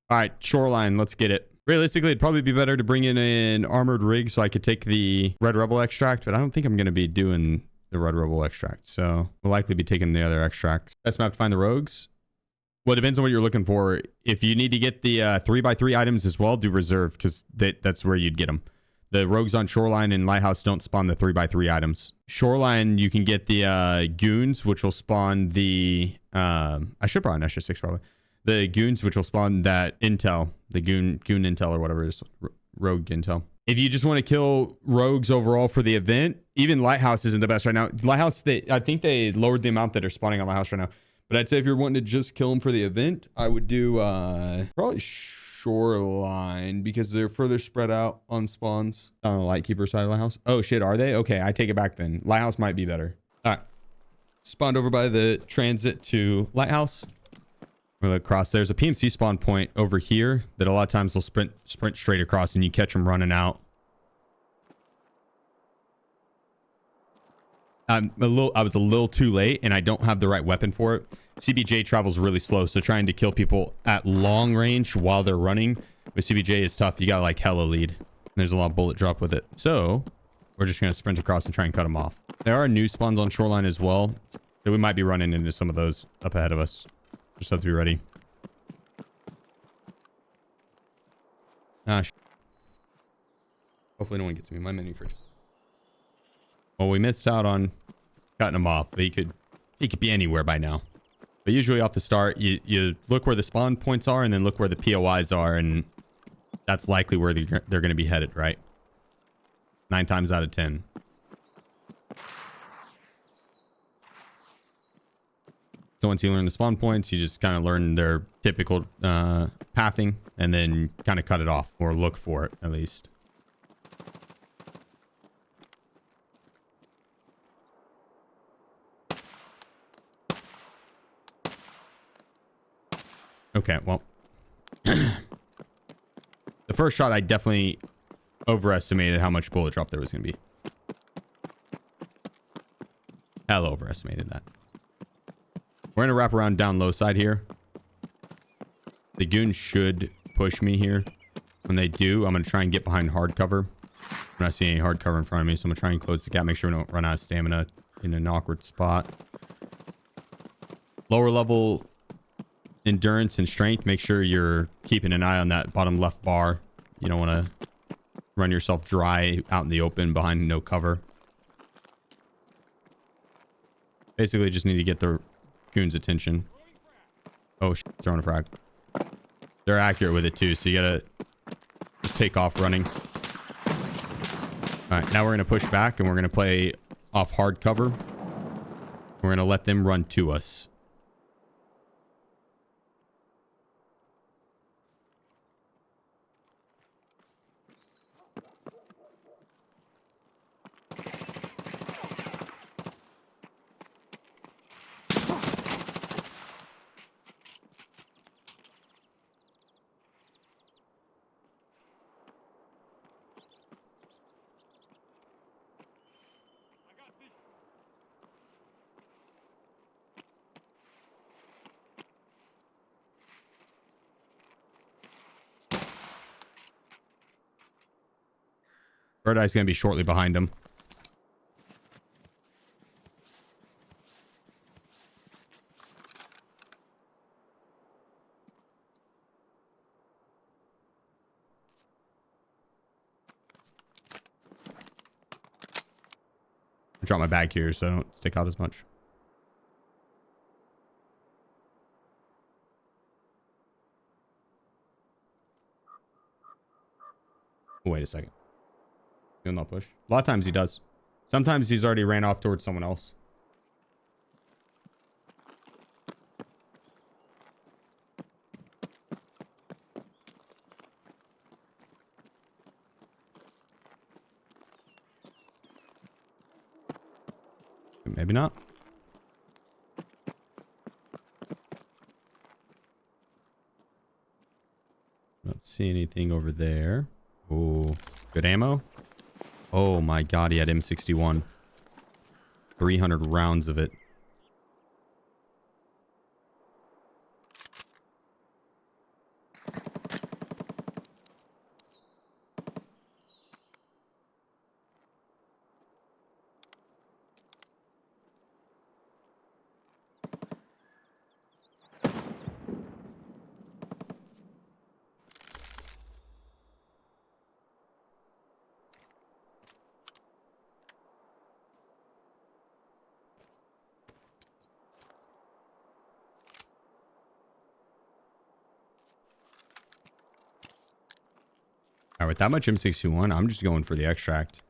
All right, shoreline, let's get it. Realistically, it'd probably be better to bring in an armored rig so I could take the Red Rebel extract, but I don't think I'm going to be doing the Red Rebel extract, so we'll likely be taking the other extracts. Best map to find the rogues? Well, it depends on what you're looking for. If you need to get the 3x3 items as well, do reserve, because that's where you'd get them. The rogues on shoreline and lighthouse don't spawn the 3x3 items. Shoreline, you can get the goons, which will spawn the... I should probably an extra 6 probably. The goons, which will spawn that intel, the goon intel or whatever it is, rogue intel. If you just want to kill rogues overall for the event, even lighthouse isn't the best right now. Lighthouse, I think they lowered the amount that are spawning on lighthouse right now. But I'd say if you're wanting to just kill them for the event, I would do probably shoreline, because they're further spread out on spawns on the lightkeeper side of lighthouse. Oh shit, are they? Okay, I take it back then. Lighthouse might be better. All right, spawned over by the transit to lighthouse. We'll across. There's a PMC spawn point over here that a lot of times they'll sprint straight across, and you catch them running out. I was a little too late, and I don't have the right weapon for it. CBJ travels really slow, so trying to kill people at long range while they're running with CBJ is tough. You got like hella lead. There's a lot of bullet drop with it. So we're just going to sprint across and try and cut them off. There are new spawns on shoreline as well, so we might be running into some of those up ahead of us. Just have to be ready. Hopefully no one gets me. My menu fridges. Well, we missed out on cutting him off, but he could be anywhere by now. But usually off the start, you look where the spawn points are and then look where the POIs are, and that's likely where they're going to be headed, right? 9 times out of 10. So once you learn the spawn points, you just kind of learn their typical pathing, and then kind of cut it off, or look for it at least. Okay, well, the first shot, I definitely overestimated how much bullet drop there was going to be. Hell, overestimated that. We're going to wrap around down low side here. The goons should push me here. When they do, I'm going to try and get behind hard cover. I'm not seeing any hard cover in front of me, so I'm going to try and close the gap, make sure we don't run out of stamina in an awkward spot. Lower level endurance and strength, make sure you're keeping an eye on that bottom left bar. You don't want to run yourself dry out in the open behind no cover. Basically just need to get the goons' attention. Oh shit, throwing a frag. They're accurate with it too, so you gotta just take off running. All right, now we're gonna push back and we're gonna play off hard cover. We're gonna let them run to us. Bird Eye's going to be shortly behind him. I drop my bag here so I don't stick out as much. Wait a second. He'll not push. A lot of times he does. Sometimes he's already ran off towards someone else. Maybe not. Don't see anything over there. Oh, good ammo. Oh my god, he had M61. 300 rounds of it. right, with that much M61, I'm just going for the extract.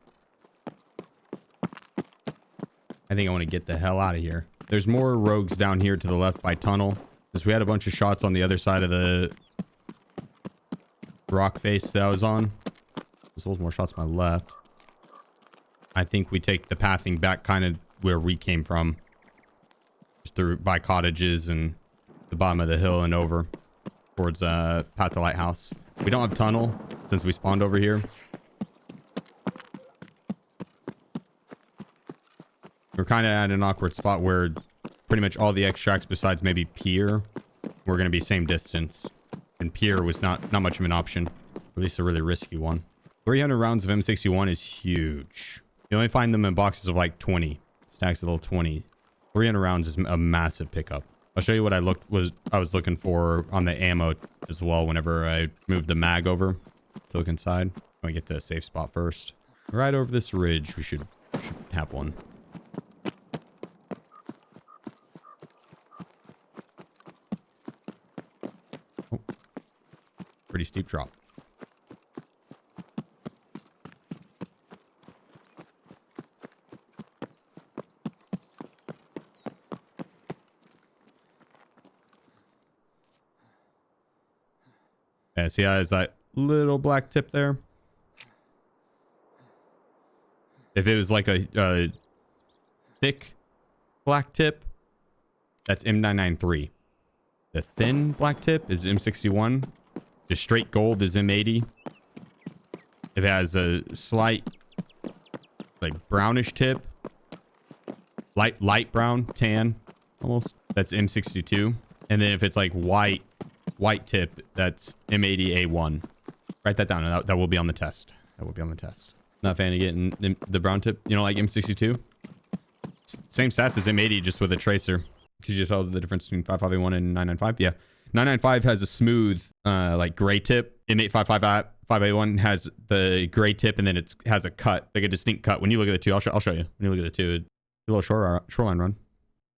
I think I want to get the hell out of here. There's more rogues down here to the left by tunnel. Since we had a bunch of shots on the other side of the rock face that I was on. As well as more shots on my left. I think we take the pathing back kind of where we came from. Just through by cottages and the bottom of the hill and over towards Path to Lighthouse. We don't have tunnel since we spawned over here. We're kind of at an awkward spot where pretty much all the extracts besides maybe Pier were going to be same distance. And Pier was not much of an option. At least a really risky one. 300 rounds of M61 is huge. You only find them in boxes of like 20. Stacks of little 20. 300 rounds is a massive pickup. I'll show you what I was looking for on the ammo as well whenever I moved the mag over to look inside. I get to a safe spot first. Right over this ridge, we should have one. Oh, pretty steep drop. Yeah, see how there's that little black tip there? If it was like a thick black tip, that's M993. The thin black tip is M61. The straight gold is M80. If it has a slight like brownish tip, light brown, tan almost, that's M62. And then if it's like white tip, that's M80A1. Write that down. That will be on the test. That will be on the test. Not a fan of getting the brown tip. You know, like M62. Same stats as M80, just with a tracer. Could you tell the difference between 5.5A1 and 995? Yeah. 995 has a smooth, like gray tip. M855A1 has the gray tip, and then it has a cut, like a distinct cut. When you look at the two, I'll show you. When you look at the two, a little shoreline run.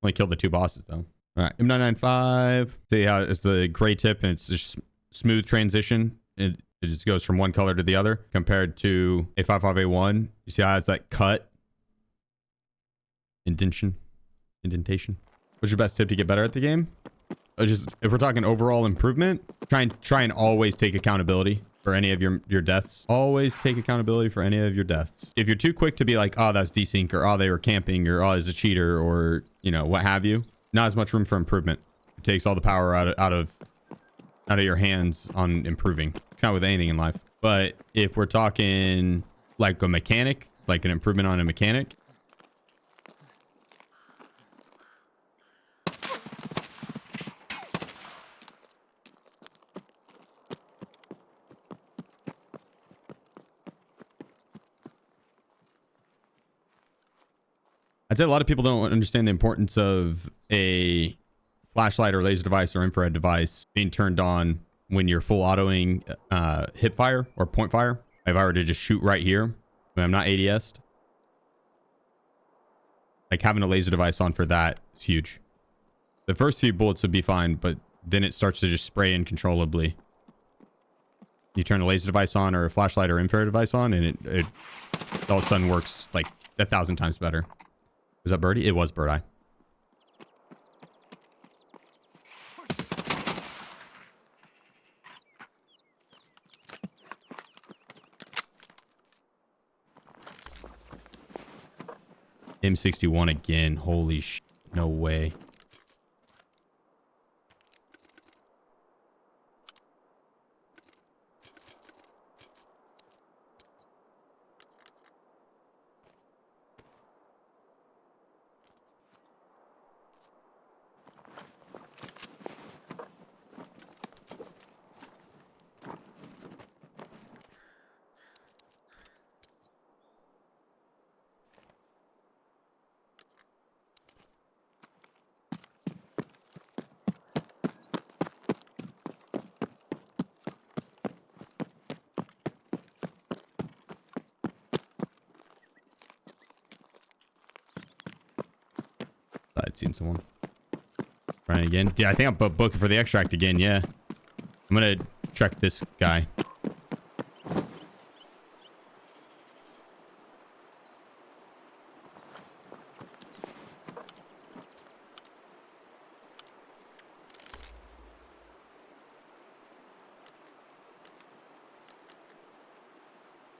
Only killed the two bosses though. All right, M995. See how it's the gray tip and it's just smooth transition. It just goes from one color to the other compared to a 5.5A1. You see how it has that cut? Indentation. What's your best tip to get better at the game? Just if we're talking overall improvement, try and always take accountability for any of your deaths. Always take accountability for any of your deaths. If you're too quick to be like, oh, that's desync, or oh, they were camping, or oh, it's a cheater, or you know, what have you, not as much room for improvement. It takes all the power out of your hands on improving. It's kind of with anything in life. But if we're talking like a mechanic, like an improvement on a mechanic, I'd say a lot of people don't understand the importance of a flashlight or laser device or infrared device being turned on when you're full autoing hip fire or point fire. If I were to just shoot right here, when I'm not ADS'd, like having a laser device on for that is huge. The first few bullets would be fine, but then it starts to just spray uncontrollably. You turn a laser device on or a flashlight or infrared device on, and it all of a sudden works like 1,000 times better. Was that birdie? It was bird eye. M61 again. Holy sh! No way. I'd seen someone. Trying again. Yeah, I think I'm booking for the extract again. Yeah. I'm going to check this guy.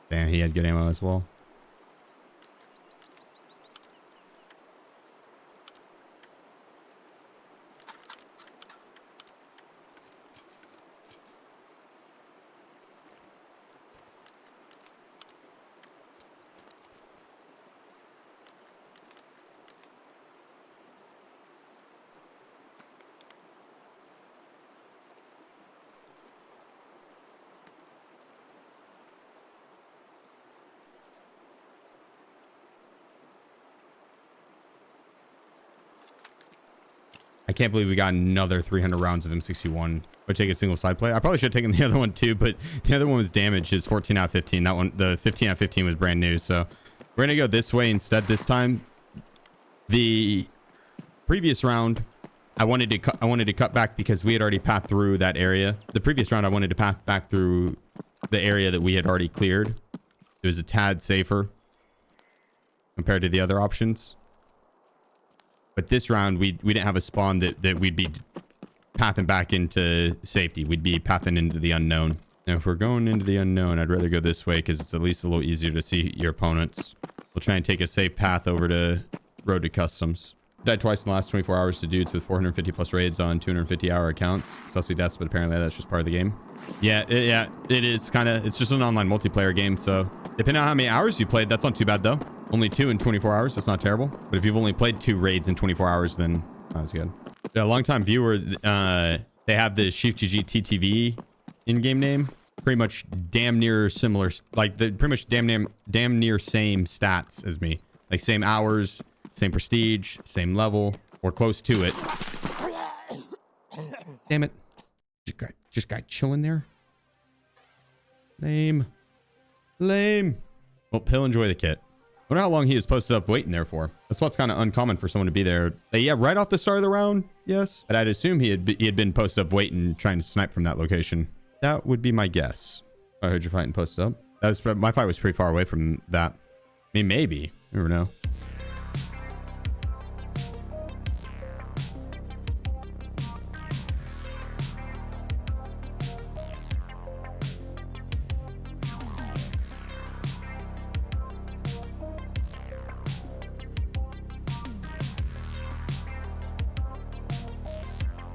Damn, he had good ammo as well. I can't believe we got another 300 rounds of M61. Would take a single side play. I probably should have taken the other one too, but the other one was damaged. It's 14 out of 15. That one, the 15 out of 15 was brand new. So we're going to go this way instead this time. The previous round, I wanted to cut back because we had already passed through that area. The previous round, I wanted to pass back through the area that we had already cleared. It was a tad safer compared to the other options. But this round, we didn't have a spawn that we'd be pathing back into safety. We'd be pathing into the unknown. Now, if we're going into the unknown, I'd rather go this way because it's at least a little easier to see your opponents. We'll try and take a safe path over to Road to Customs. Died twice in the last 24 hours to dudes with 450 plus raids on 250 hour accounts. Sussy deaths, but apparently that's just part of the game. Yeah, it is kind of, it's just an online multiplayer game. So depending on how many hours you played, that's not too bad though. Only 2 in 24 hours. That's not terrible. But if you've only played 2 raids in 24 hours, then that's good. Yeah, long-time viewer, they have the SheefGG TTV in-game name. Pretty much damn near similar, like the pretty much damn near same stats as me. Like same hours, same prestige, same level, or close to it. Damn it. Just got chilling there. Lame. Well, he'll enjoy the kit. I wonder how long he was posted up waiting there for. That's what's kind of uncommon for someone to be there. Yeah, right off the start of the round, yes. But I'd assume he had been posted up waiting, trying to snipe from that location. That would be my guess. I heard you fighting posted up. My fight was pretty far away from that. I mean, maybe. You never know.